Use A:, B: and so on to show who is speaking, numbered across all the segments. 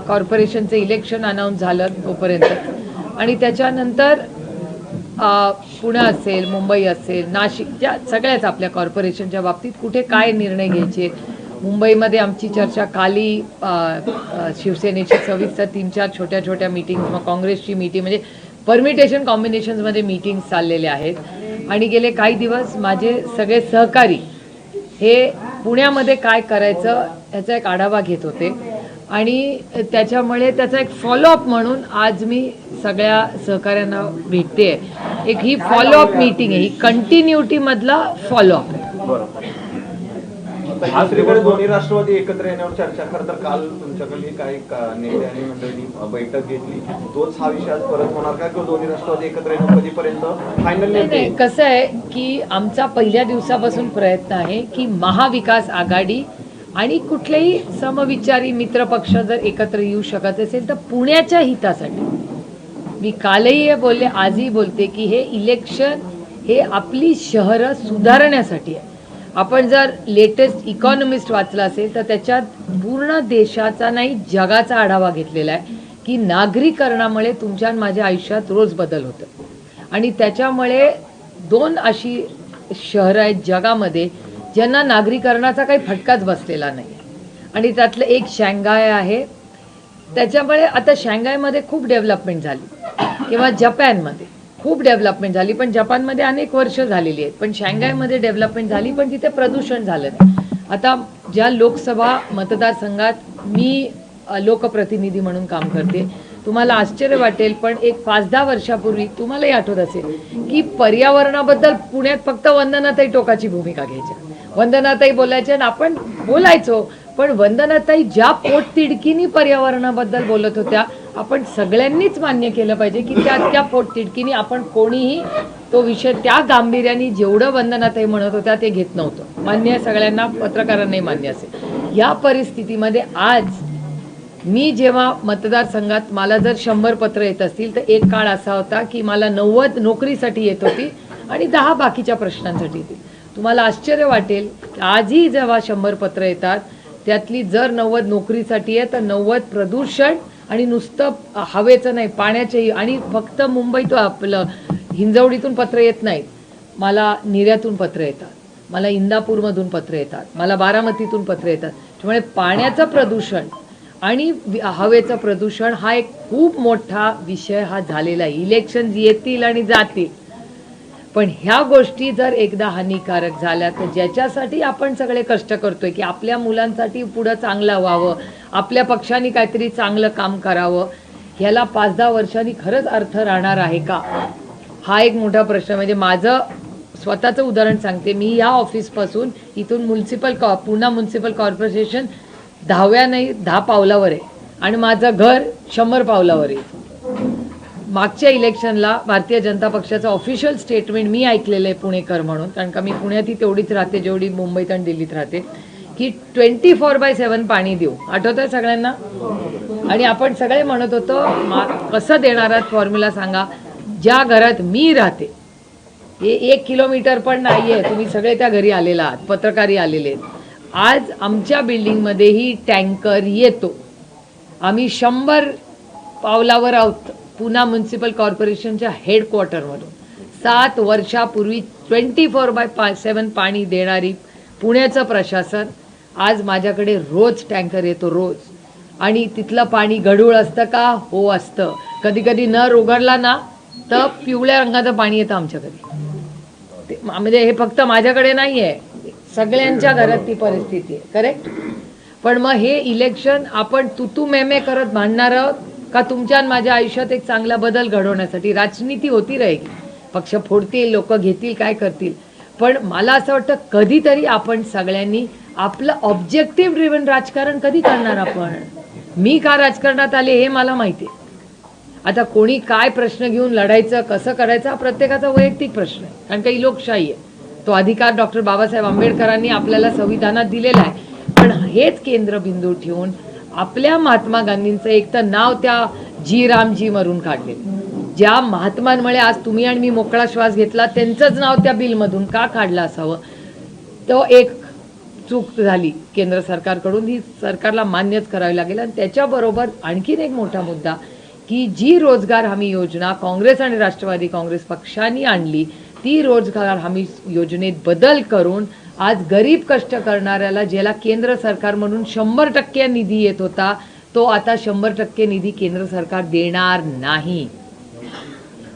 A: कॉर्पोरेशनचं election announce झालं तोपर्यंत आणि त्याच्यानंतर पुणे असेल, मुंबई असेल, नाशिक, ज्या सगळ्याच आपल्या कॉर्पोरेशनच्या बाबतीत कुठे काय निर्णय घ्यायचे. मुंबईमध्ये आमची चर्चा काली शिवसेनेची सविस्तर 3-4 छोट्या छोट्या मीटिंग्स, मग काँग्रेसची मीटिंग, म्हणजे परमिटेशन कॉम्बिनेशन्समध्ये मीटिंग्स चाललेले आहेत. आणि गेले काही दिवस माझे सगळे सहकारी हे पुण्यामध्ये काय करायचं याचा एक आढावा घेत होते आणि त्याच्यामुळे त्याचा एक फॉलोअप म्हणून आज मी सगळ्या सहकाऱ्यांना भेटते. एक ही फॉलोअप मीटिंग आहे, ही कंटिन्युटी मधला फॉलोअप आहे.
B: दुसरीकडे दोन्ही राष्ट्रवादी एकत्र येण्यावर चर्चा. खरं तर काल तुमच्याकडे काही नेते आणि मंडळींनी बैठक घेतली, तोच हा विषय आज परत होणार का किंवा दोन्ही राष्ट्रवादी एकत्र येणं कधीपर्यंत फायनल?
A: नाही, कसं आहे की आमचा पहिल्या दिवसापासून प्रयत्न आहे की महाविकास आघाडी आणि कुठलेही समविचारी मित्रपक्ष जर एकत्र येऊ शकत असेल तर पुण्याच्या हितासाठी. मी कालही बोलले, आजही बोलते की हे इलेक्शन हे आपली शहरं सुधारण्यासाठी आहे. आपण जर लेटेस्ट इकॉनॉमिस्ट वाचला असेल तर त्याच्यात पूर्ण देशाचा नाही जगाचा आढावा घेतलेला आहे की नागरीकरणामुळे तुमच्या आणि माझ्या आयुष्यात रोज बदल होतो आणि त्याच्यामुळे 2 अशी शहरं आहेत जगामध्ये ज्यांना नागरीकरणाचा काही फटकाच बसलेला नाही आणि त्यातलं एक शांघाय आहे. त्याच्यामुळे आता शांघायमध्ये खूप डेव्हलपमेंट झाली किंवा जपानमध्ये खूप डेव्हलपमेंट झाली, पण जपानमध्ये अनेक वर्ष झालेली आहेत, पण शांघायमध्ये डेव्हलपमेंट झाली पण तिथे प्रदूषण झालं नाही. आता ज्या लोकसभा मतदारसंघात मी लोकप्रतिनिधी म्हणून काम करते, तुम्हाला आश्चर्य वाटेल पण एक 5-10 वर्षापूर्वी तुम्हालाही आठवत असेल की पर्यावरणाबद्दल पुण्यात फक्त वंदनाताई टोकाची भूमिका घ्यायच्या. वंदनाताई बोलायच्या आणि आपण बोलायचो, पण वंदनाताई ज्या पोटतिडकीनी पर्यावरणाबद्दल बोलत होत्या आपण सगळ्यांनीच मान्य केलं पाहिजे की त्या पोटतिडकीनी आपण कोणीही तो विषय त्या गांभीर्याने जेवढं वंदनाताई म्हणत होत्या ते घेत नव्हतं. मान्य सगळ्यांना, पत्रकारांनाही मान्य असेल. या परिस्थितीमध्ये आज मी जेव्हा मतदारसंघात मला जर 100 पत्र येत असतील तर एक काळ असा होता की मला 90 नोकरीसाठी येत होती आणि 10 बाकीच्या प्रश्नांसाठी येतील. तुम्हाला आश्चर्य वाटेल आजही जेव्हा 100 पत्र येतात त्यातली जर 90 नोकरीसाठी आहे तर 90 प्रदूषण आणि नुसतं हवेचं नाही पाण्याचंही. आणि फक्त मुंबईत आपलं हिंजवडीतून पत्र येत नाहीत, मला निर्यातून पत्र येतात, मला इंदापूरमधून पत्र येतात, मला बारामतीतून पत्र येतात. त्यामुळे पाण्याचं प्रदूषण आणि हवेचं प्रदूषण हा एक खूप मोठा विषय हा झालेला आहे. इलेक्शन येतील आणि जातील, पण ह्या गोष्टी जर एकदा हानिकारक झाल्या तर ज्याच्यासाठी आपण सगळे कष्ट करतोय की आपल्या मुलांसाठी पुढं चांगलं व्हावं, आपल्या पक्षाने काहीतरी चांगलं काम करावं, ह्याला 5-10 वर्षांनी खरंच अर्थ राहणार आहे का, हा एक मोठा प्रश्न. म्हणजे माझं स्वतःचं उदाहरण सांगते. मी या ऑफिसपासून इथून पुणे म्युन्सिपल कॉर्पोरेशन 10 पावलावर आहे आणि माझं घर 100 पावलावर आहे. मागच्या इलेक्शनला भारतीय जनता पक्षाचं ऑफिशियल स्टेटमेंट मी ऐकलेलं आहे पुणेकर म्हणून, कारण का मी पुण्यातही तेवढीच राहते जेवढी मुंबईत आणि दिल्लीत राहते, की 24/7 पाणी देऊ. आठवत आहे सगळ्यांना? आणि आपण सगळे म्हणत होतो कसं देणार आहात फॉर्म्युला सांगा. ज्या घरात मी राहते हे 1 किलोमीटर पण नाही आहे, तुम्ही सगळे त्या घरी आलेला आहात, पत्रकारही आलेले आहेत. आज आमच्या बिल्डिंगमध्येही टँकर येतो. आम्ही 100 पावलावर आहोत पुणे म्युन्सिपल कॉर्पोरेशनच्या हेडक्वार्टरमधून. 7 वर्षापूर्वी 24/7 पाणी देणारी पुण्याचं प्रशासन आज माझ्याकडे रोज टँकर येतो, रोज. आणि तिथलं पाणी गढूळ असतं का? हो असतं. कधी कधी नळ उघडला ना तर पिवळ्या रंगाचं पाणी येतं आमच्याकडे. म्हणजे हे फक्त माझ्याकडे नाही आहे, सगळ्यांच्या घरात ती परिस्थिती आहे. करेक्ट? पण मग हे इलेक्शन आपण तुतू मेमे करत भांडणार आहोत का तुमच्या आणि माझ्या आयुष्यात एक चांगला बदल घडवण्यासाठी? राजनीती होती राहील, पक्ष फोडतील, लोक घेतील, काय करतील, पण मला असं वाटतं कधीतरी आपण सगळ्यांनी आपलं ऑब्जेक्टिव्ह ड्रिव्हन राजकारण कधी करणार आपण. मी का राजकारणात आले हे मला माहिती आहे. आता कोणी काय प्रश्न घेऊन लढायचं, कसं करायचं, हा प्रत्येकाचा वैयक्तिक प्रश्न आहे, कारण का ही लोकशाही आहे. तो अधिकार डॉक्टर बाबासाहेब आंबेडकरांनी आपल्याला संविधानात दिलेला आहे. पण हेच केंद्रबिंदू ठेवून आपल्या महात्मा गांधींचं एक तर नाव त्या रामजी मरून काढले, ज्या महात्मांमुळे आज तुम्ही आणि मी मोकळा श्वास घेतला, त्यांचंच नाव त्या बिलमधून का काढलं असावं. तो एक चूक झाली केंद्र सरकारकडून, ही सरकारला मान्यच करावी लागेल. आणि त्याच्याबरोबर आणखीन एक मोठा मुद्दा की जी रोजगार हमी योजना काँग्रेस आणि राष्ट्रवादी काँग्रेस पक्षांनी आणली, ती रोजगार हमी योजनेत बदल करून आज गरीब कष्ट करणाऱ्याला, ज्याला केंद्र सरकार म्हणून 100% निधी येत होता, तो आता 100% निधी केंद्र सरकार देणार नाही.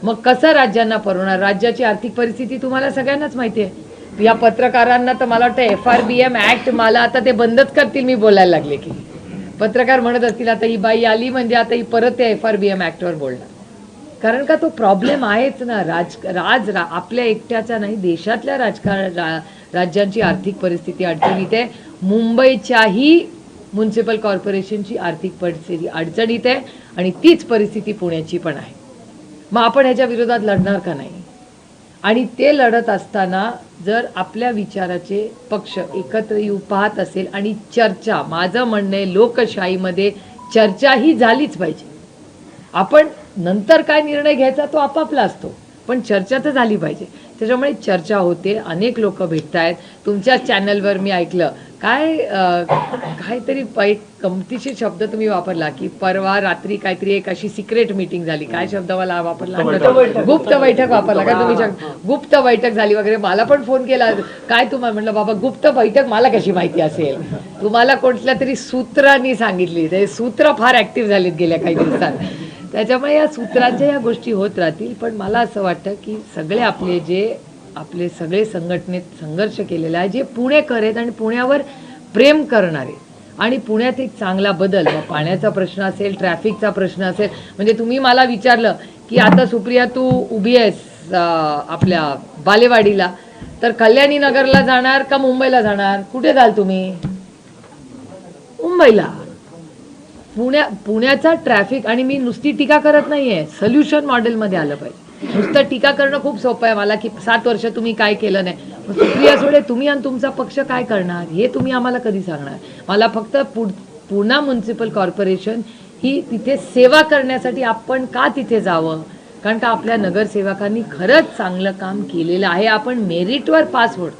A: मग कसं राज्यांना परवणार? राज्याची आर्थिक परिस्थिती तुम्हाला सगळ्यांनाच माहिती आहे. या पत्रकारांना तर मला वाटतं FRBM ऍक्ट, मला आता ते बंदच करतील मी बोलायला लागले की. पत्रकार म्हणत असतील आता ही बाई आली म्हणजे आता ही परत त्या FRBM ऍक्टवर बोलणार. कारण का तो प्रॉब्लेम आहेच ना. आपल्या एकट्याचा नाही, देशातल्या राज्यांची आर्थिक परिस्थिती अडचणीत आहे. मुंबईच्याही म्युन्सिपल कॉर्पोरेशनची आर्थिक परिस्थिती अडचणीत आहे आणि तीच परिस्थिती पुण्याची पण आहे. मग आपण ह्याच्या विरोधात लढणार का नाही? आणि ते लढत असताना जर आपल्या विचाराचे पक्ष एकत्र येऊ पाहत असेल आणि चर्चा, माझं म्हणणं आहे लोकशाहीमध्ये चर्चा ही झालीच पाहिजे. आपण नंतर काय निर्णय घ्यायचा तो आपापला असतो, पण चर्चा तर झाली पाहिजे. त्याच्यामुळे चर्चा होते, अनेक लोक भेटत आहेत. तुमच्या चॅनलवर मी ऐकलं काहीतरी एक गमतीशीर शब्द तुम्ही वापरला की परवा रात्री काहीतरी एक अशी सिक्रेट मीटिंग झाली. काय शब्द मला वापरला? गुप्त बैठक वापरला का तुम्ही? गुप्त बैठक झाली वगैरे. मला पण फोन केला, काय तुम्हाला म्हटलं बाबा गुप्त बैठक मला कशी माहिती असेल? तुम्हाला कुठल्या तरी सूत्रांनी सांगितली. ते सूत्र फार ऍक्टिव्ह झालीत गेल्या काही दिवसात. त्याच्यामुळे या सूत्रांच्या या गोष्टी होत राहतील. पण मला असं वाटतं की सगळे आपले सगळे संघटनेत संघर्ष केलेला आहे, जे पुणेकर आहेत आणि पुण्यावर प्रेम करणारे, आणि पुण्यात एक चांगला बदल, पाण्याचा प्रश्न असेल, ट्रॅफिकचा प्रश्न असेल. म्हणजे तुम्ही मला विचारलं की आता सुप्रिया तू उभी आहेस आपल्या बालेवाडीला, तर कल्याणी नगरला जाणार का मुंबईला जाणार? कुठे जाल तुम्ही? मुंबईला. पुण्याचा ट्रॅफिक, आणि मी नुसती टीका करत नाहीये, सोल्युशन मॉडेलमध्ये आलं पाहिजे. नुसतं टीका करणं खूप सोपं आहे मला की 7 वर्ष तुम्ही काय केलं नाही. सुप्रिया सुळे, तुम्ही आणि तुमचा पक्ष काय करणार हे तुम्ही आम्हाला कधी सांगणार? मला फक्त पुणा म्युन्सिपल कॉर्पोरेशन ही तिथे सेवा करण्यासाठी आपण का तिथे जावं? कारण का आपल्या नगरसेवकांनी खरंच चांगलं काम केलेलं आहे. आपण मेरिटवर पास होतो.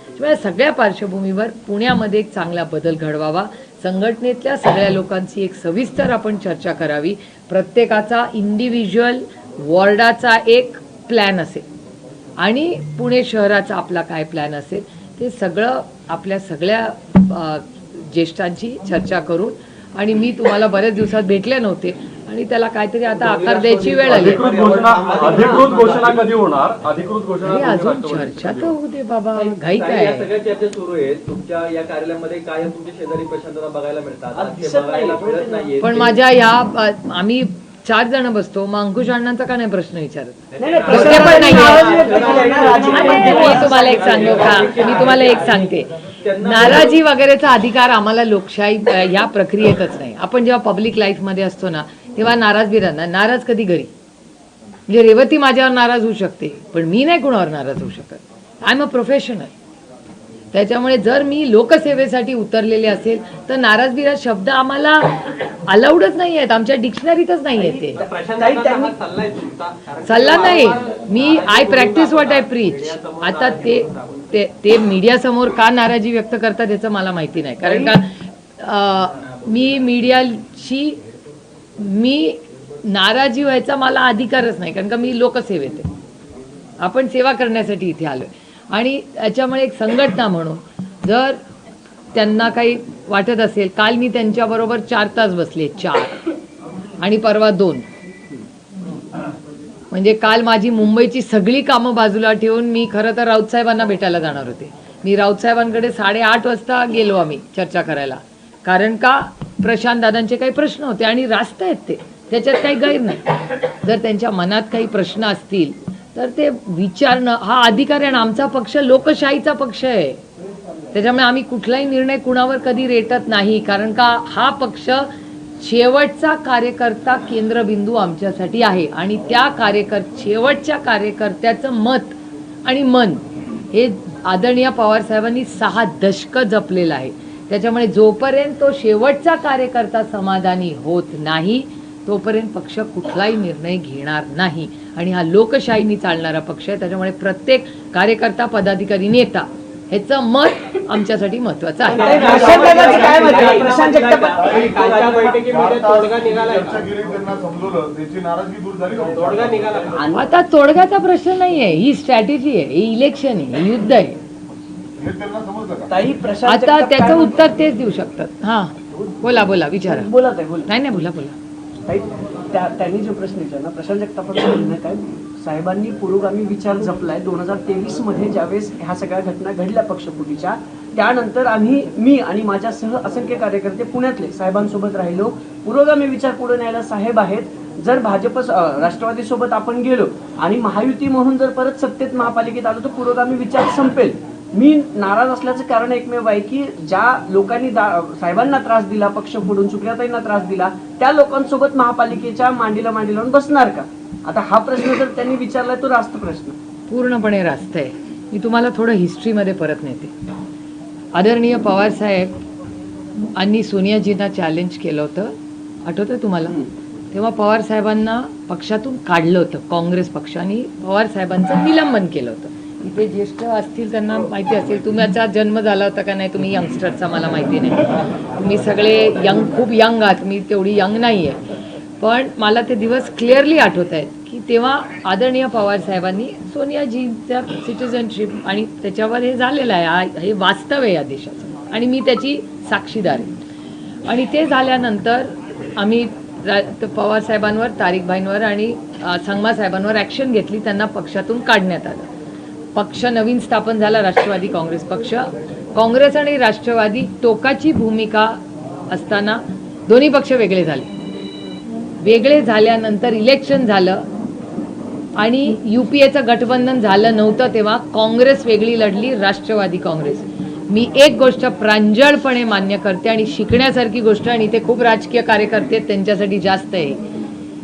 A: त्यामुळे सगळ्या पार्श्वभूमीवर पुण्यामध्ये एक चांगला बदल घडवावा. संघटनेतल्या सगळ्या लोकांची एक सविस्तर आपण चर्चा करावी. प्रत्येकाचा इंडिव्हिज्युअल वॉर्डाचा एक प्लॅन असेल आणि पुणे शहराचा आपला काय प्लॅन असेल, ते सगळं आपल्या सगळ्या ज्येष्ठांची चर्चा करून. आणि मी तुम्हाला बऱ्याच दिवसात भेटले नव्हते आणि त्याला काहीतरी आता आकार द्यायची वेळ आली.
C: अधिकृत घोषणा कधी होणार? अधिकृत घोषणा
A: अजून चर्चा तर होऊ दे बाबा, घाई काय?
D: सगळ्या चर्चा सुरू आहेत. तुमच्या या कार्यालयामध्ये कायम तुमच्या शेजारी प्रशांतता बघायला मिळतात.
A: पण माझ्या आम्ही 4 जण बसतो, मग अंकुश अण्णांचा का नाही प्रश्न विचारत? पण नाहीये. मी तुम्हाला एक सांगू का? मी तुम्हाला एक सांगते, नाराजी वगैरेचा अधिकार आम्हाला लोकशाही या प्रक्रियेतच नाही. आपण जेव्हा पब्लिक लाईफ मध्ये असतो ना, तेव्हा नाराज कधी घरी. म्हणजे रेवती माझ्यावर नाराज होऊ शकते, पण मी नाही कुणावर नाराज होऊ शकत. I am a professional. त्याच्यामुळे जर मी लोकसेवेसाठी उतरलेले असेल तर नाराजगिरा शब्द आम्हाला अलाउडच नाही आहेत, आमच्या डिक्शनरीतच नाही आहे. ते सल्ला नाही, मी I practise what I preach. आता ते मीडिया समोर का नाराजी व्यक्त करतात याचं मला माहिती नाही. कारण का मी मीडियाशी नाराजी व्हायचा मला अधिकारच नाही, कारण का मी लोकसेवेत आहे. आपण सेवा करण्यासाठी इथे आलोय. आणि याच्यामुळे एक संघटना म्हणून जर त्यांना काही वाटत असेल, काल मी त्यांच्याबरोबर 4 तास बसले, 4 आणि परवा 2. म्हणजे काल माझी मुंबईची सगळी कामं बाजूला ठेवून मी खरं तर राऊत साहेबांना भेटायला जाणार होते. मी राऊत साहेबांकडे 8:30 वाजता गेलो आम्ही चर्चा करायला. कारण का प्रशांत दादांचे काही प्रश्न होते आणि रास्त आहेत ते, त्याच्यात काही गैर नाही. जर त्यांच्या मनात काही प्रश्न असतील तर ते विचारणं हा अधिकार आहे. आमचा पक्ष लोकशाहीचा पक्ष आहे, त्याच्यामुळे आम्ही कुठलाही निर्णय कुणावर कधी रेटत नाही. कारण का हा पक्ष शेवटचा कार्यकर्ता केंद्रबिंदू आमच्यासाठी आहे आणि त्या शेवटच्या कार्यकर्त्याचं मत आणि मन हे आदरणीय पवार साहेबांनी 6 दशकं जपलेलं आहे. त्याच्यामुळे जोपर्यंत तो शेवटचा कार्यकर्ता समाधानी होत नाही तोपर्यंत पक्ष कुठलाही निर्णय घेणार नाही. आणि हा लोकशाहीने चालणारा पक्ष आहे. त्याच्यामुळे प्रत्येक कार्यकर्ता, पदाधिकारी, नेता ह्याचं मत आमच्यासाठी महत्त्वाचं आहे.
E: प्रशांत काय मत आहे? प्रशांत जगताप
D: कालच्या बैठकीमध्ये तोडगा निघाला का?
F: त्यांना समजवलं त्याची नाराजगी दूर झाली का?
D: तोडगा निघाला का?
A: आता तोडगाचा प्रश्न नाही आहे, ही स्ट्रॅटेजी आहे, हे इलेक्शन आहे, हे युद्ध आहे.
F: हे त्यांना समजलं का?
E: ताई प्रशांत
A: आता
E: जगताप
A: त्याचं
E: काय
A: उत्तर तेच देऊ शकतात. हा बोला बोला विचारा.
E: बोला ताई बोला.
A: नाही नाही बोला बोला.
E: ताई, त्यांनी जो प्रश्न विचारला प्रशांत जगतापांचं म्हणणं काय, साहेबांनी पुरोगामी विचार जपलाय 2023 मध्ये ज्यावेळेस ह्या सगळ्या घटना घडल्या पक्षफुटीच्या, त्यानंतर मी आणि माझ्यासह असंख्य कार्यकर्ते पुण्यातले साहेबांसोबत राहिलो. पुरोगामी विचार पुढे न्यायला साहेब आहेत. जर भाजप राष्ट्रवादी सोबत आपण गेलो आणि महायुती म्हणून जर परत सत्तेत महापालिकेत आलो तर पुरोगामी विचार संपेल. मी नाराज असल्याचं कारण एकमेव आहे की ज्या लोकांनी साहेबांना त्रास दिला, पक्ष फोडून सुप्रियाताईंना त्रास दिला, त्या लोकांसोबत महापालिकेच्या मांडीला मांडी लावून बसणार का? आता हा प्रश्न जर त्यांनी विचारलाय तो रास्त प्रश्न.
A: पूर्णपणे रास्त आहे. मी तुम्हाला थोडं हिस्ट्रीमध्ये परत नेते. आदरणीय पवारसाहेब आणि सोनियाजींना चॅलेंज केलं होतं, आठवतंय तुम्हाला? तेव्हा पवार साहेबांना पक्षातून काढलं होतं. काँग्रेस पक्षाने पवार साहेबांचं निलंबन केलं होतं. इथे ज्येष्ठ असतील त्यांना माहिती असेल, तुमचा जन्म झाला होता का नाही, तुम्ही यंगस्टरचा मला माहिती नाही, तुम्ही सगळे खूप यंग आहात, मी तेवढी यंग नाही आहे. पण मला ते दिवस क्लिअरली आठवत आहेत की तेव्हा आदरणीय पवार साहेबांनी सोनियाजींचा सिटिझनशिप आणि त्याच्यावर हे झालेलं आहे, हे वास्तव आहे या देशाचं आणि मी त्याची साक्षीदार आहे. आणि ते झाल्यानंतर आम्ही पवार साहेबांवर, तारिकभाईंवर आणि संगमा साहेबांवर ॲक्शन घेतली. त्यांना पक्षातून काढण्यात आलं. पक्ष नवीन स्थापन झाला, राष्ट्रवादी काँग्रेस पक्ष. काँग्रेस आणि राष्ट्रवादी टोकाची भूमिका असताना दोन्ही पक्ष वेगळे झाले. वेगळे झाल्यानंतर इलेक्शन झालं आणि UPAचं गठबंधन झालं नव्हतं तेव्हा काँग्रेस वेगळी लढली, राष्ट्रवादी काँग्रेस. मी एक गोष्ट प्रांजळपणे मान्य करते आणि शिकण्यासारखी गोष्ट, आणि ते खूप राजकीय कार्यकर्ते त्यांच्यासाठी जास्त आहे.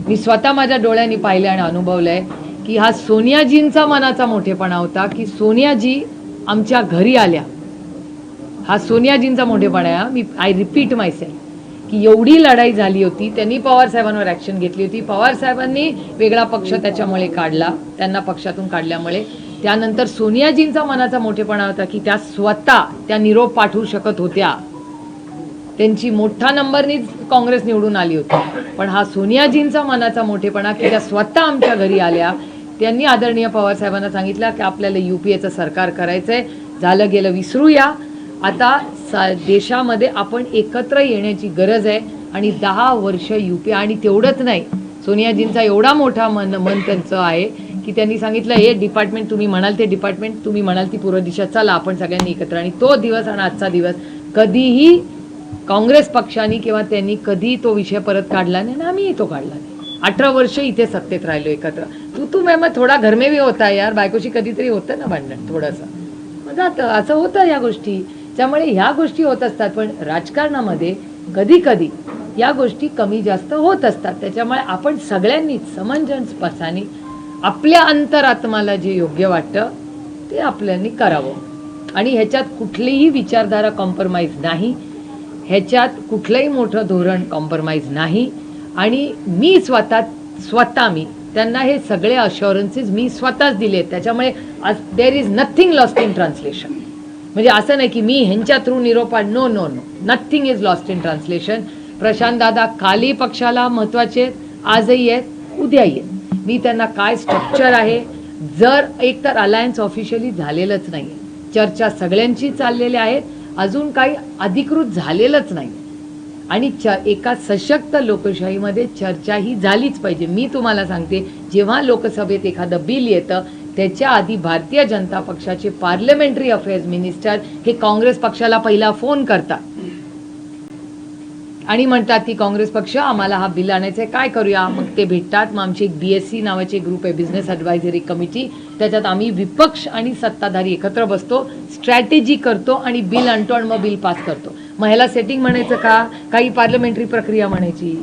A: मी स्वतः माझ्या डोळ्यांनी पाहिलं आणि अनुभवलं आहे की हा सोनियाजींचा मनाचा मोठेपणा होता की सोनियाजी आमच्या घरी आल्या. हा सोनियाजींचा मोठेपणा आहे. मी आय रिपीट मायसेल्फ की एवढी लढाई झाली होती, त्यांनी पवार साहेबांवर ॲक्शन घेतली होती. पवार साहेबांनी वेगळा पक्ष त्याच्यामुळे काढला, त्यांना पक्षातून काढल्यामुळे. त्यानंतर सोनियाजींचा मनाचा मोठेपणा होता की त्या स्वतः त्या निरोप पाठवू शकत होत्या. त्यांची मोठ्या नंबरनीच काँग्रेस निवडून आली होती. पण हा सोनियाजींचा मनाचा मोठेपणा की त्या स्वतः आमच्या घरी आल्या. त्यांनी आदरणीय पवार साहेबांना सांगितलं की आपल्याला UPAचं सरकार करायचंय, झालं गेलं विसरूया, आता देशामध्ये आपण एकत्र येण्याची गरज आहे. आणि 10 वर्ष UPA, आणि तेवढंच नाही, सोनियाजींचा एवढा मोठा मन त्यांचं आहे की त्यांनी सांगितलं हे डिपार्टमेंट तुम्ही म्हणाल ते डिपार्टमेंट, तुम्ही म्हणाल ती पूर्व दिशा, चला आपण सगळ्यांनी एकत्र. आणि तो दिवस आणि आजचा दिवस कधीही काँग्रेस पक्षाने किंवा त्यांनी कधी तो विषय परत काढला नाही आणि आम्हीही तो काढला नाही. 18 वर्ष इथे सत्तेत राहिलो एकत्र. तू मग थोडा घरमे भी होता यार, बायकोशी कधीतरी होतं ना भांडण थोडंसं, मग जातं, असं होतं या गोष्टी. त्यामुळे ह्या गोष्टी होत असतात. पण राजकारणामध्ये कधी कधी या गोष्टी कमी जास्त होत असतात. त्याच्यामुळे आपण सगळ्यांनीच समंजसपणाने आपल्या अंतरात्माला जे योग्य वाटतं ते आपल्यानी करावं. आणि ह्याच्यात कुठलीही विचारधारा कॉम्प्रोमाइज नाही, ह्याच्यात कुठलंही मोठं धोरण कॉम्प्रोमाइज नाही. आणि मी स्वतः मी त्यांना हे सगळे अश्युरन्सेस मी स्वतःच दिले. त्याच्यामुळे there is nothing lost in translation. म्हणजे असं नाही की मी ह्यांच्या थ्रू निरोपा, no no no, nothing is lost in translation. Prashant दादा काली पक्षाला महत्त्वाचे, आजही आहेत, उद्याही आहेत. मी त्यांना काय स्ट्रक्चर आहे, जर एक तर अलायन्स ऑफिशियली झालेलंच नाही, चर्चा सगळ्यांची चाललेल्या आहेत, अजून काही अधिकृत झालेलंच नाही. आणि एका सशक्त लोकशाहीमध्ये चर्चा ही झालीच पाहिजे. मी तुम्हाला सांगते, जेव्हा लोकसभेत एखादं बिल येतं त्याच्या आधी भारतीय जनता पक्षाचे पार्लमेंटरी अफेअर्स मिनिस्टर हे काँग्रेस पक्षाला पहिला फोन करतात आणि म्हणतात की काँग्रेस पक्ष आम्हाला हा बिल आणायचं आहे, काय करूया. मग ते भेटतात. मग आमची एक BSC नावाची ग्रुप आहे, बिझनेस ॲडवायझरी कमिटी, त्याच्यात आम्ही विपक्ष आणि सत्ताधारी एकत्र बसतो, स्ट्रॅटेजी करतो आणि बिल आणतो आणि मग बिल पास करतो. मग ह्याला सेटिंग म्हणायचं का, काही पार्लमेंटरी प्रक्रिया म्हणायची.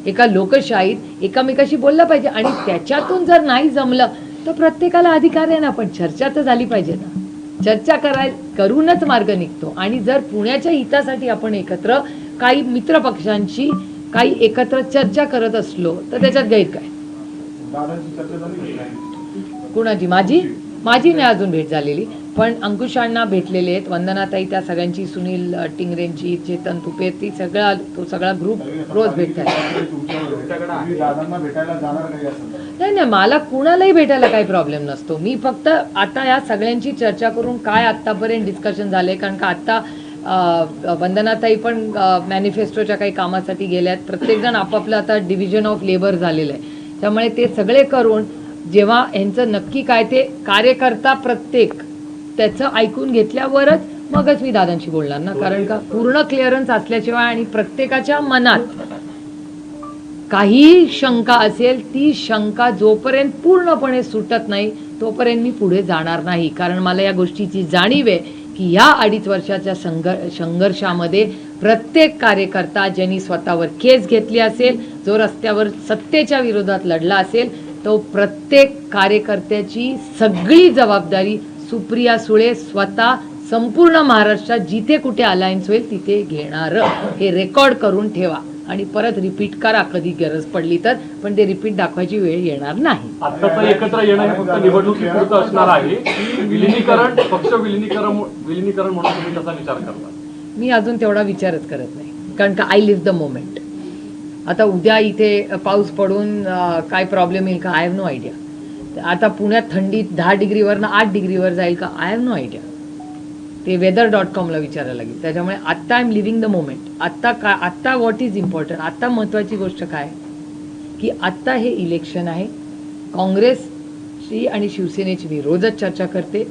A: एका लोकशाहीत एकमेकाशी बोललं पाहिजे. आणि त्याच्यातून जर नाही जमलं तर प्रत्येकाला अधिकार आहे ना, पण चर्चा तर झाली पाहिजे ना. चर्चा करूनच मार्ग निघतो. आणि जर पुण्याच्या हितासाठी आपण एकत्र काही मित्र पक्षांशी काही एकत्र चर्चा करत असलो तर त्याच्यात गैर काय.
F: दादांची चर्चा झाली की नाही?
A: कुणाची? माझी नाही अजून भेट झालेली. पण अंकुशांना भेटलेले आहेत, वंदनाताई त्या सगळ्यांची, सुनील टिंगरेंची, चेतन तुपे, तो सगळा ग्रुप रोज भेटतात.
F: तुम्ही दादांना भेटायला जाणार नाही असं
A: नाही नाही, मला कुणालाही भेटायला काही प्रॉब्लेम नसतो. मी फक्त आता या सगळ्यांची चर्चा करून काय आत्तापर्यंत डिस्कशन झालंय, कारण का आत्ता वंदनाताई पण मॅनिफेस्टोच्या काही कामासाठी गेल्या आहेत. प्रत्येकजण आपापलं आता डिव्हिजन ऑफ लेबर झालेलं आहे. त्यामुळे ते सगळे करून जेव्हा यांचं नक्की काय ते कार्यकर्ता प्रत्येक त्याचं ऐकून घेतल्यावरच मगच मी दादांशी बोलणार ना, कारण का पूर्ण क्लिअरन्स असल्याशिवाय आणि प्रत्येकाच्या मनात काही शंका असेल, ती शंका जोपर्यंत पूर्णपणे सुटत नाही तोपर्यंत मी पुढे जाणार नाही. कारण मला या गोष्टीची जाणीव आहे की या 2.5 वर्षाच्या संघर्षामध्ये प्रत्येक कार्यकर्ता ज्यांनी स्वतःवर केस घेतली असेल, जो रस्त्यावर सत्तेच्या विरोधात लढला असेल, तो प्रत्येक कार्यकर्त्याची सगळी जबाबदारी सुप्रिया सुळे स्वतः संपूर्ण महाराष्ट्रात जिथे कुठे अलायन्स होईल तिथे घेणार. हे रेकॉर्ड करून ठेवा आणि परत रिपीट करा कधी गरज पडली तर, पण ते रिपीट दाखवायची वेळ येणार नाही.
C: आत्ताचं एकत्र येणं हे फक्त निवडणुकीपुरतं असणार आहे की विलिनीकरण, पक्ष विलिनीकरण म्हणून तुम्ही त्याचा विचार करता?
A: मी अजून तेवढा विचारच करत नाही, कारण का आय लिव्ह द मोमेंट. आता उद्या इथे पाऊस पडून काय प्रॉब्लेम येईल का, आय हॅव नो आयडिया. आता पुण्यात थंडी 10 डिग्रीवरनं 8 डिग्रीवर जाईल का, आय हॅव नो आयडिया. ते weather.com विचारायला लागेल. त्याच्यामुळे आत्ता I am living the moment. आत्ता व्हॉट इज इम्पॉर्टंट, आत्ता महत्त्वाची गोष्ट काय की आत्ता हे इलेक्शन आहे. काँग्रेसची आणि शिवसेनेची मी रोजच चर्चा करते.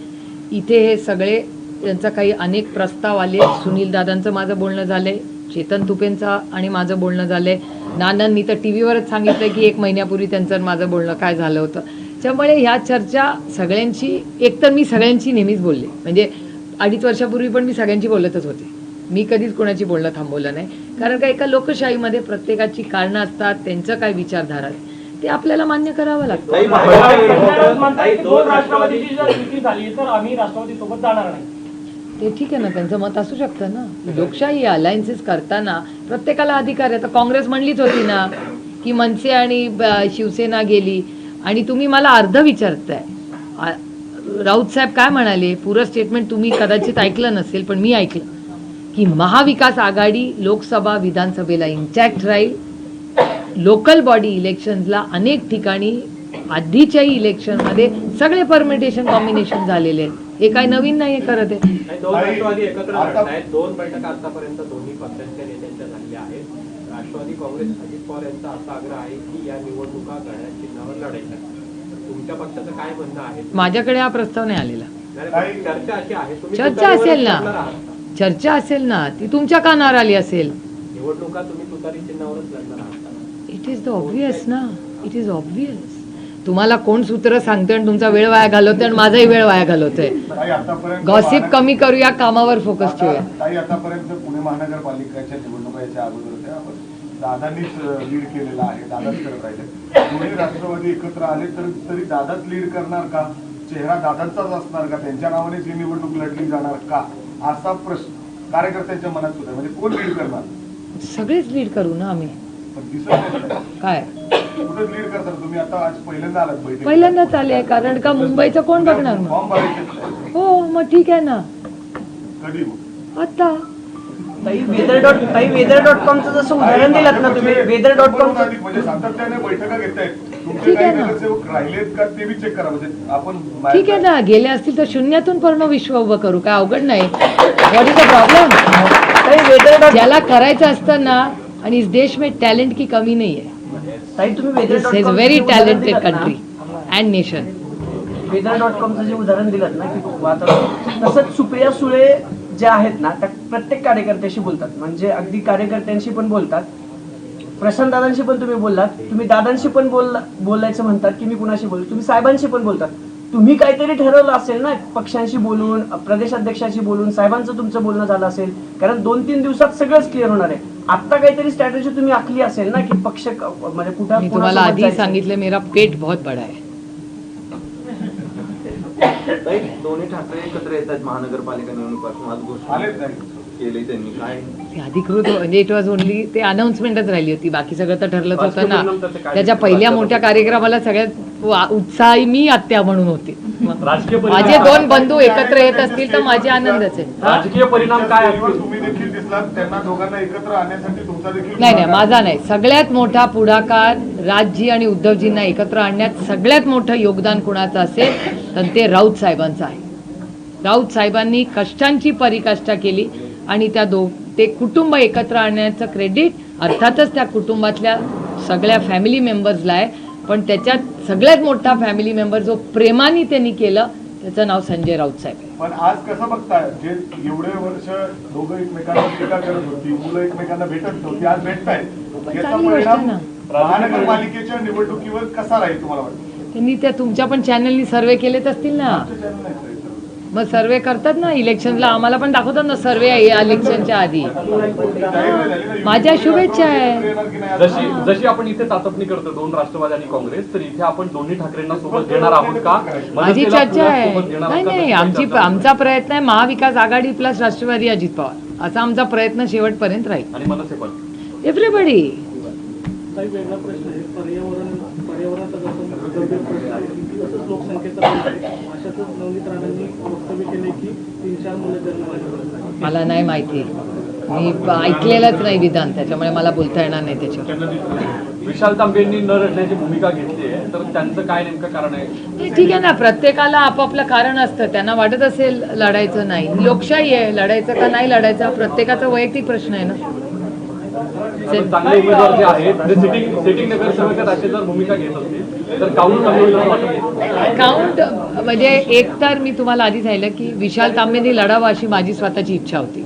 A: इथे हे सगळे त्यांचा काही अनेक प्रस्ताव आले. सुनील दादांचं माझं बोलणं झालंय, चेतन तुपेंचं आणि माझं बोलणं झालंय. नानांनी तर टी व्हीवरच सांगितलं की 1 महिन्यापूर्वी त्यांचं माझं बोलणं काय झालं होतं. त्यामुळे ह्या चर्चा सगळ्यांची, एकतर मी सगळ्यांची नेहमीच बोलले, म्हणजे 2.5 वर्षापूर्वी पण मी सगळ्यांची बोलतच होते. मी कधीच कोणाची बोलणं थांबवलं नाही, कारण का एका लोकशाहीमध्ये प्रत्येकाची कारणं असतात, त्यांचं काय विचारधारा ते आपल्याला मान्य करावं लागतं.
E: राष्ट्रवादीची जर युती झाली तर आम्ही राष्ट्रवादी सोबत जाणार नाही.
A: ते ठीक आहे ना, त्यांचं मत असू शकतं ना. लोकशाही अलायन्सेस करताना प्रत्येकाला अधिकार आहे. तर काँग्रेस म्हणलीच होती ना की मनसे आणि शिवसेना गेली, आणि तुम्ही मला अर्ध विचारताय. राऊत साहेब काय म्हणाले, पुरं स्टेटमेंट तुम्ही कदाचित ऐकलं नसेल, पण मी ऐकलं की महाविकास आघाडी लोकसभा विधानसभेला इंटॅक्ट राहील. लोकल बॉडी इलेक्शन्सला अनेक ठिकाणी आधीच्याही इलेक्शनमध्ये सगळे परमिटेशन कॉम्बिनेशन झालेले आहेत. हे काय नवीन नाही करत आहे.
D: दोन राष्ट्रवादी एकत्र लढत आहेत. 2 बैठका आतापर्यंत दोन्ही पक्षांच्या नेत्यांच्या झालेल्या आहेत. राष्ट्रवादी काँग्रेस अजित पवार यांचा असा आग्रह आहे की या निवडणुका घड्याळ चिन्हावर लढायच्या. तुमच्या पक्षाचं काय म्हणणं आहे?
A: माझ्याकडे हा प्रस्ताव नाही आलेला.
D: चर्चा अशी आहे, तुम्ही
A: चर्चा असेल ना,
D: लढणार आहात.
A: चर्चा असेल ना, ती तुमच्या कानावर आली असेल.
D: निवडणुका तुम्ही तुतारी चिन्हावरच लढणार आहात.
A: इट इज द ऑब्व्हियस ना, इट इज ऑब्व्हियस. तुम्हाला कोण सूत्र सांगतोय आणि तुमचा वेळ वाया घालवतोय आणि माझाही वेळ वाया घालवतोय. गॉसिप कमी करूया, कामावर फोकस ठेवूया.
F: ताई, आतापर्यंत पुणे महानगरपालिकेच्या निवडणुका याच्या अगोदर होत्या, आपण दादांनीच लीड केलेला आहे, दादाच करत राहिले. दोन्ही राष्ट्रवादी एकत्र आले तर तरी दादाच लीड करणार का, चेहरा दादांचाच असणार का, त्यांच्या नावानेच ही निवडणूक लढली जाणार का, असा प्रश्न कार्यकर्त्यांच्या मनात सुद्धा. म्हणजे कोण लीड करणार?
A: सगळेच लीड करू ना आम्ही.
F: पण दिसत नाही
A: काय
F: कुठं लीड करतात तुम्ही? आता आज पहिल्यांदा आलात बैठकीत.
A: पहिल्यांदाच आले, कारण का मुंबईचं कोण बघणार मग?
F: फॉर्म भरायचे
A: हो, मग ठीक आहे ना.
F: कधी मग?
A: आता
E: ताई weather.com जसं उदाहरण दिलं ना तुम्ही, weather.com
F: म्हणजे सातत्याने बैठका घेतायत. तुमचे
A: ठीक आहे
F: काही
A: ना.
F: नगरसेवक राहिलेत का ते बी चेक करा. म्हणजे आपण
A: ठीक आहे ना, गेले असतील तर शून्यातून पूर्ण विश्व उभं करू, काय अवघड नाही. What is the problem?
E: ताई weather.com
A: ज्याला करायचं असतं ना, आणि इस देश में टॅलेंट की कमी नाही आहे.
E: ताई तुम्ही
A: दिस इज
E: weather.com
A: व्हेरी
E: चं उदाहरण
A: टॅलेंटेड
E: दिलंत ना,
A: कंट्री अँड नेशन.
E: weather.com जे उदाहरण दिलं ना की वातावरण, तसंच सुप्रिया सुळे ज्या आहेत ना त्या प्रत्येक कार्यकर्त्याशी बोलतात. म्हणजे अगदी कार्यकर्त्यांशी पण बोलतात, प्रशांत दादांशी पण तुम्ही बोललात, तुम्ही दादांशी पण बोलायचं म्हणतात की मी कुणाशी बोलू, तुम्ही साहेबांशी पण बोलतात. तुम्ही काहीतरी ठरवलं असेल ना, पक्षांशी बोलून, प्रदेशाध्यक्षांशी बोलून, साहेबांचं तुमचं बोलणं झालं असेल, कारण 2-3 दिवसात सगळंच क्लिअर होणार आहे. आता काहीतरी स्ट्रॅटेजी तुम्ही आखली असेल ना की पक्ष म्हणजे कुठं.
A: मी तुम्हाला आधी सांगितलं, मेरा पेट बहुत बडा आहे.
B: ताई, दोन्ही ठाकरे एकत्र येत आहेत महानगरपालिका निवडणुकीपासून. आज घोषणा
F: आलेच नाही.
B: केली त्यांनी. काय
A: ते अधिकृत म्हणजे इट वॉज ओनली ते अनाउन्समेंटच राहिली होती, बाकी सगळं तर ठरलंच होतं ना. त्याच्या पहिल्या मोठ्या कार्यक्रमाला सगळ्यात उत्साही मी आत्या म्हणून होते.
C: राजकीय
A: माझे
C: परिणाम
A: दोन बंधू एकत्र येत असतील तर माझे आनंदच आहे. हा?
C: राजकीय परिणाम काय असतील?
F: तुम्ही देखील दिसलात, त्यांना दोघांना एकत्र आणण्यासाठी तुमचा देखील
A: नाही माझा नाही. सगळ्यात मोठा पुढाकार राजजी आणि उद्धवजींना एकत्र आणण्यात सगळ्यात मोठं योगदान कुणाचं असेल तर ते राऊत साहेबांचं आहे. राऊत साहेबांनी कष्टांची परिकाष्ठा केली आणि ते कुटुंब एकत्र आणण्याचं क्रेडिट अर्थातच त्या कुटुंबातल्या सगळ्या फॅमिली मेंबर्सला आहे, पण त्याच्यात सगळ्यात मोठा फॅमिली मेंबर जो प्रेमाने त्यांनी केलं त्याचं नाव संजय राऊत साहेब आहे.
F: पण आज कसं बघताय, जे एवढे वर्ष दोघं एकमेकांना टीका करत होती, मुलं एकमेकांना भेटत नव्हती, आज भेटतायत. याचा
A: चांगली गोष्ट आहे
F: परिणाम
A: ना.
F: महानगरपालिकेच्या निवडणुकीवर कसा राहील तुम्हाला वाटतं?
A: त्यांनी त्या तुमच्या पण चॅनलनी सर्वे केलेत असतील ना.
F: आमच्या channel नाही सर, इथं.
A: मग सर्वे करतात ना इलेक्शनला, आम्हाला पण दाखवतात ना सर्वे इलेक्शनच्या आधी.
F: जाहीर नाही झाली ना.
A: माझ्या शुभेच्छा आहे.
F: येणार की नाही आज?
C: जशी आपण इथे चाचपणी करतो दोन राष्ट्रवादी आणि काँग्रेस, तर इथे आपण दोन्ही ठाकरेंना सोबत घेणार आहोत का?
A: माझी
C: मनसेला
A: चर्चा आहे.
C: सोबत घेणार
A: नाही
C: आहोत का?
A: नाही
C: त्याची चर्चा आहे.
A: आमचा प्रयत्न आहे महाविकास आघाडी प्लस राष्ट्रवादी अजित पवार असा आमचा प्रयत्न शेवटपर्यंत राहील.
C: आणि मनसे पण
A: एव्हरीबडी.
G: काही वेगळा प्रश्न आहे. पर्यावरणाचा जसं गंभीर प्रश्न आहे तसंच लोकसंख्येचा प्रश्न आहे. अशातच नवनीत राणांनी वक्तव्य केले की 3-4 मुलं जन्माला.
A: मला नाही माहिती, मी ऐकलेलंच नाही विधान, त्याच्यामुळे मला बोलता येणार नाही त्याच्यावर.
C: विशाल तांबेंनी न रडण्याची भूमिका घेतली आहे, तर त्यांचं काय नेमकं कारण आहे?
A: हे ठीक आहे ना, प्रत्येकाला आपापलं कारण असतं. त्यांना वाटत असेल लढायचं नाही, लोकशाही आहे, लढायचं का नाही लढायचं हा वैयक्तिक प्रश्न आहे ना.
C: चांगले उमेदवार जे आहेत ते सिटिंग नगरसेवकात अशी जर भूमिका घेत असतील तर काउंट कमी होईल असं वाटतं.
A: काउंट म्हणजे एक तर मी तुम्हाला आधी सांगितलं की विशाल तांबेंनी लढावं अशी माझी स्वतःची इच्छा होती.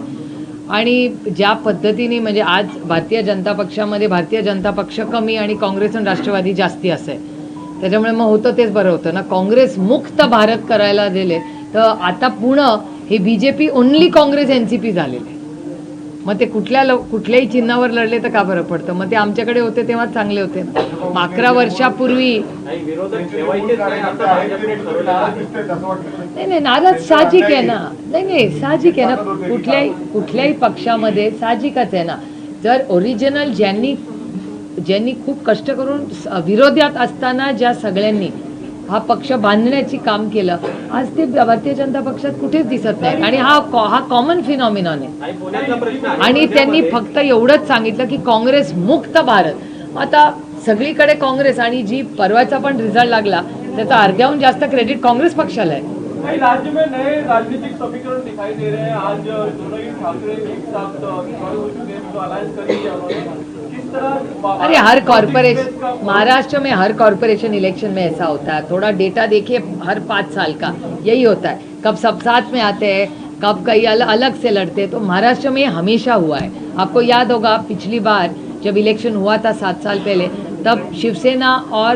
A: आणि ज्या पद्धतीने म्हणजे आज भारतीय जनता पक्षामध्ये भारतीय जनता पक्ष कमी आणि काँग्रेस आणि राष्ट्रवादी जास्ती असे, त्याच्यामुळे मग होतं तेच बरं होतं ना. काँग्रेस मुक्त भारत करायला दिले तर आता पुणे हे बीजेपी ओनली काँग्रेस एनसीपी झालेले. मग ते कुठल्याही चिन्हावर लढले तर का फरक पडतं? मग ते आमच्याकडे होते तेव्हा चांगले होते ना. 11 वर्षापूर्वी
D: नाही विरोधक ठेवायचेच नाही असं भाजपने ठरवलेलं आहे.
F: दिसतंय असं वाटतं.
A: नाही नाराज साहजिक आहे ना. नाही साहजिक आहे ना. कुठल्याही पक्षामध्ये साहजिकच आहे ना. जर ओरिजिनल ज्यांनी खूप कष्ट करून विरोधात असताना ज्या सगळ्यांनी हा पक्ष बांधण्याची काम केलं, आज ते भारतीय जनता पक्षात कुठेच दिसत नाही. आणि हा कॉमन फिनॉमिनॉन आहे.
D: नाही, पुण्यातला प्रश्न आहे.
A: आणि त्यांनी फक्त एवढंच सांगितलं की काँग्रेस मुक्त भारत. आता सगळीकडे काँग्रेस, आणि जी परवाचा पण रिझल्ट लागला त्याचा अर्ध्याहून जास्त क्रेडिट काँग्रेस पक्षाला आहे.
G: भाई, राज्य में नए राजनीतिक समीकरण दिखाई दे रहे हैं. आज दोनों ही ठाकरे एक साथ जो अलायंस करेंगे उन्होंने किस तरह?
A: अरे महाराष्ट्र में हर कॉरपोरेशन इलेक्शन में ऐसा होता है. थोड़ा डेटा देखिए, हर 5 साल का यही होता है. कब सब साथ में आते हैं, कब कई अलग से लड़ते हैं. तो महाराष्ट्र में हमेशा हुआ है. आपको याद होगा पिछली बार जब इलेक्शन हुआ था 7 साल पहले, तब शिवसेना और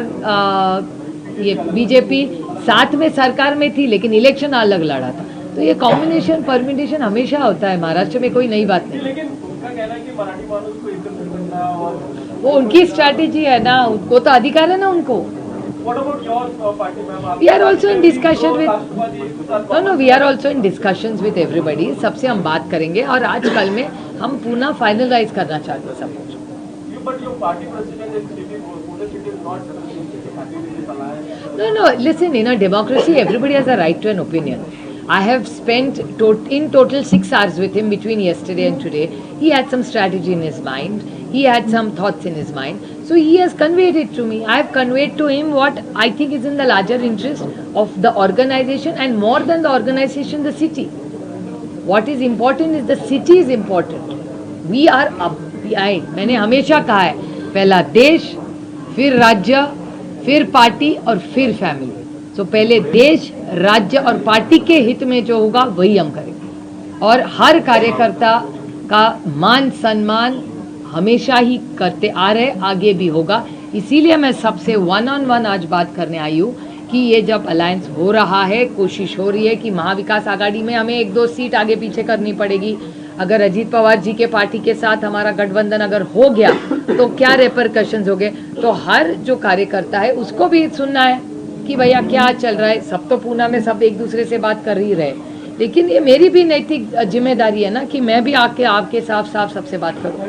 A: ये बीजेपी साथ में सरकार में थी लेकिन इलेक्शन अलग लड़ा था. तो ये कॉम्बिनेशन परम्यूटेशन हमेशा होता है. महाराष्ट्र में कोई नई बात नहीं.
G: लेकिन उनका कहना है कि मराठी मानुस को एकत्र करना और
A: वो उनकी स्ट्रैटेजी है ना, उनको तो अधिकार है ना उनको.
G: What about your party ma'am?
A: We are also in discussion with we are also in discussions with everybody. सबसे हम बात करेंगे और आज कल में हम पुनः फाइनलाइज करना चाहते हैं सब कुछ.
G: But your party president is sitting, Pune city is not happy with this alliance.
A: No, listen, in a democracy everybody has a right to an opinion. I have spent in total 6 hours with him between yesterday and today. He had some strategy in his mind. He had some thoughts in his mind. So he has conveyed it to me. I have conveyed to him what I think is in the larger interest of the organization, and more than the organization, the city. What is important is the city is important. We are up behind. मैंने हमेशा कहा है, पहला देश, फिर राज्य, फिर party और फिर फैमिली. तो पहले देश, राज्य और पार्टी के हित में जो होगा वही हम करेंगे. और हर कार्यकर्ता का मान सम्मान हमेशा ही करते आ रहे, आगे भी होगा. इसीलिए मैं सबसे 1-on-1 आज बात करने आई हूँ कि ये जब अलायंस हो रहा है, कोशिश हो रही है कि महाविकास आघाड़ी में हमें 1-2 सीट आगे पीछे करनी पड़ेगी. अगर अजीत पवार जी के पार्टी के साथ हमारा गठबंधन अगर हो गया तो क्या रेपरकशंस हो गए. तो हर जो कार्यकर्ता है उसको भी सुनना है कि भैया क्या चल रहा है. सब तो पूना में सब एक दूसरे से बात कर ही रहे, लेकिन ये मेरी भी नैतिक जिम्मेदारी है ना कि मैं भी आके आपके साफ सबसे बात करूं.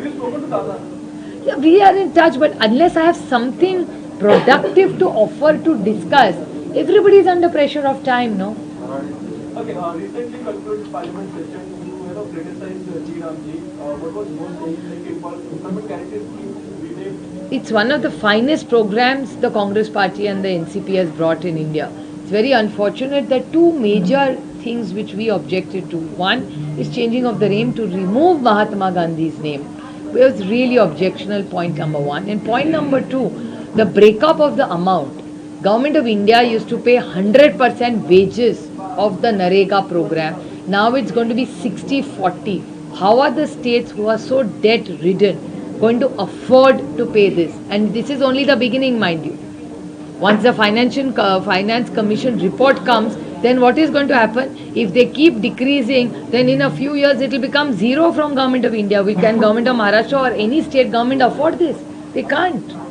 A: We are in touch, but unless I have something productive to offer to discuss, Everybody is under pressure of time, no?
G: Okay, recently concluded parliament session, you criticized G Ramji. What was more saying, like employment guarantee scheme,
A: It's one of the finest programs the Congress Party and the NCP has brought in India. It's very unfortunate that two major things which we objected to. One is changing of the name to remove Mahatma Gandhi's name. It was really objectionable, point number one. And point number two, the breakup of the amount. Government of India used to pay 100% wages of the Narega program. Now it's going to be 60-40. How are the states who are so debt ridden going to afford to pay this? And this is only the beginning, mind you. Once the Finance Commission report comes, then what is going to happen? If they keep decreasing, then in a few years it will become zero from Government of India. Can Government of Maharashtra or any state government afford this? They can't.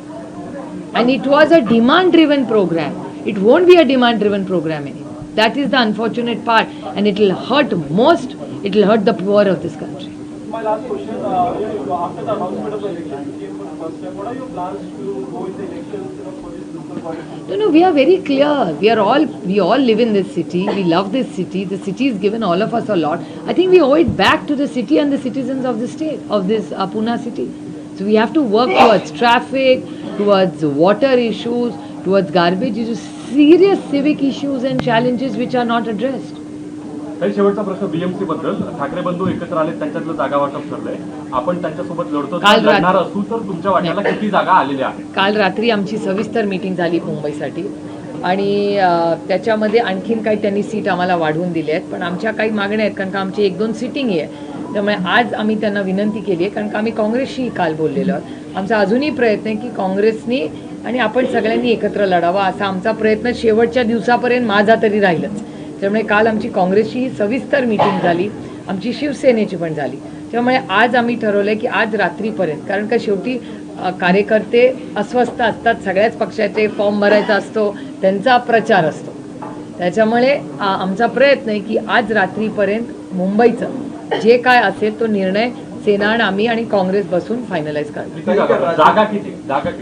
A: And it was a demand-driven program. It won't be a demand-driven program anymore. That is the unfortunate part. And it will hurt most, it will hurt the poor of this country.
G: My last question, after the announcement of the election, you came for the first time. What are your plans to go in the elections for this local body?
A: No, we are very clear. We all live in this city. We love this city. The city has given all of us a lot. I think we owe it back to the city and the citizens of the state, of this Pune city. So we have to work towards traffic, towards water issues, towards garbage issues, serious civic issues and challenges which are not addressed.
C: काही शेवटचा प्रश्न BMC बद्दल. ठाकरे बंधू एकत्र आले, त्यांच्यातलं जागा वाटप ठरलंय. आपण त्यांच्यासोबत लढणार असू तर तुमच्या वाट्याला किती जागा आलेल्या आहेत?
A: काल रात्री आमची सविस्तर मीटिंग झाली मुंबईसाठी आणि त्याच्यामध्ये आणखीन काही त्यांनी सीट आम्हाला वाढवून दिले आहेत. पण आमच्या काही मागण्या आहेत, कारण का आमची 1-2 सिटिंग आहे. त्यामुळे आज आम्ही त्यांना विनंती केली आहे, कारण का आम्ही काँग्रेसशी काल बोललेलो आहोत. आमचा अजूनही प्रयत्न आहे की काँग्रेसनी आणि आपण सगळ्यांनी एकत्र लढावा, असा आमचा प्रयत्न शेवटच्या दिवसापर्यंत माझा तरी राहीलच. त्यामुळे काल आमची काँग्रेसची सविस्तर मीटिंग झाली, आमची शिवसेनेची पण झाली. त्यामुळे आज आम्ही ठरवलं आहे की आज रात्रीपर्यंत, कारण का शेवटी कार्यकर्ते अस्वस्थ असतात, सगळ्याच पक्षाचे फॉर्म भरायचा असतो, त्यांचा प्रचार असतो. त्याच्यामुळे आमचा प्रयत्न आहे की आज रात्रीपर्यंत मुंबईचं जे काय असेल तो निर्णय सेना आणि आम्ही आणि काँग्रेस बसून फायनलाइज करतो.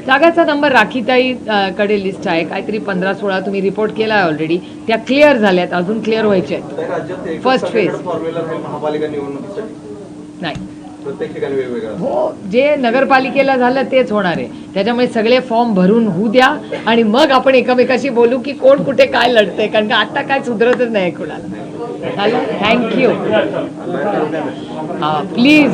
A: जागाचा नंबर राखीताई कडे लिस्ट आहे, काहीतरी 15-16 तुम्ही रिपोर्ट केला आहे ऑलरेडी. त्या क्लिअर झाल्यात, अजून क्लिअर व्हायचे आहेत. फर्स्ट फेज
B: महापालिका निवडणुकीसाठी
A: नाही,
B: प्रत्येक ठिकाणी वेगवेगळं.
A: हो, जे नगरपालिकेला झालं तेच होणार आहे. त्याच्यामुळे सगळे फॉर्म भरून होऊ द्या आणि मग आपण एकमेकाशी बोलू की कोण कुठे काय लढतंय, कारण का आता काय सुधरतच नाही कुणाला. थँक्यू. प्लीज.